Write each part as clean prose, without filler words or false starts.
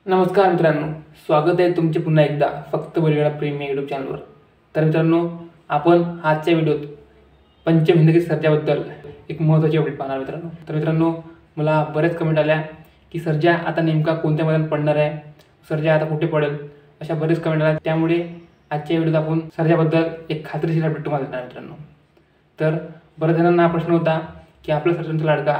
नमस्कार मित्रांनो, स्वागत आहे तुमचे पुन्हा एकदा फक्त बैलगाडा प्रेमी यूट्यूब चॅनलवर। तर मित्रांनो, आपण आजच्या व्हिडिओत पंचम हिंद केसरी सर्जाबद्दल एक महत्त्वाची अपडेट पाहणार मित्रांनो। तर मित्रांनो, मला बरेच कमेंट आल्या की सर्जा आता नेमका कोणत्या मैदानात पडणार आहे, सर्जा आता कुठे पडेल, अशा बरेच कमेंट आल्या। त्यामुळे आजच्या व्हिडिओत आपण सर्जाबद्दल एक खात्रीशीर अपडेट तुम्हाला देणार मित्रांनो। तर बऱ्याच जणांना हा प्रश्न होता की आपला सर्जांचा लाडका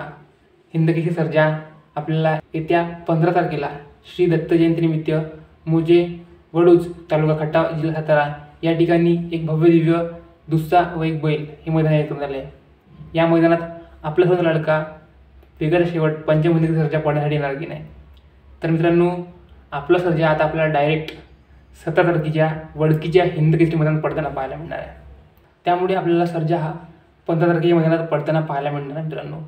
हिंद केसरी सर्जा आपल्याला येत्या 15 तारखेला श्री दत्त जयंतीनिमित्त मोजे वडूज तालुका खटाव जिल्हा सातारा या ठिकाणी एक भव्य दिव्य दुस्सा व एक बैल हे मैदान आयोजित झाले आहे। या मैदानात आपला सर्व लाडका वेगळा शेवट पंचम हिंद केसरी सर्जा पडण्यासाठी येणार की नाही। तर मित्रांनो, आपला सर्जा आता आपल्याला डायरेक्ट 17 तारखेच्या वडकीच्या हिंद केसरी मैदानात पडताना पाहायला मिळणार आहे। त्यामुळे आपल्याला सर्जा हा 15 तारखेच्या मैदानात पडताना पाहायला मिळणार आहे मित्रांनो।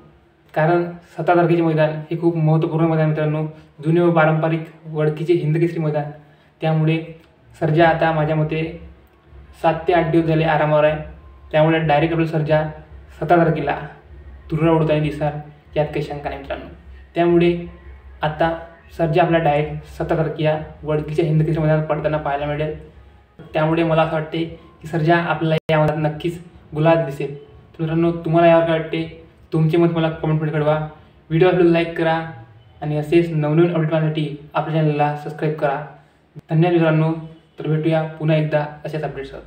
कारण 17 तारखेचे मैदान हे खूप महत्त्वपूर्ण मैदान मित्रांनो, जुने व पारंपरिक वडकीचे हिंद केसरी मैदान। त्यामुळे सर्जा आता माझ्या मते 7 ते 8 दिवस झाले आरामावर आहे। त्यामुळे डायरेक्ट आपला सर्जा 17 तारखेला तुरळा उडताना दिसणार, यात काही शंका नाही मित्रांनो। त्यामुळे आता सर्जा आपला डायरेक्ट 17 तारखेला वडकीच्या हिंद केसरी मैदानात पडताना पाहायला मिळेल। त्यामुळे मला असं वाटते की सर्जा आपल्याला या मैदानात नक्कीच गुलाल दिसेल। तर मित्रांनो, तुम्हाला यावर काय वाटते, तुमचे मत मला कमेंटमध्ये कळवा। व्हिडिओ आपल्याला लाईक करा आणि असेच नवनवीन अपडेट पाहण्यासाठी आपल्या चॅनलला सबस्क्राईब करा। धन्यवाद मित्रांनो। तर भेटूया पुन्हा एकदा अशाच अपडेट्ससह।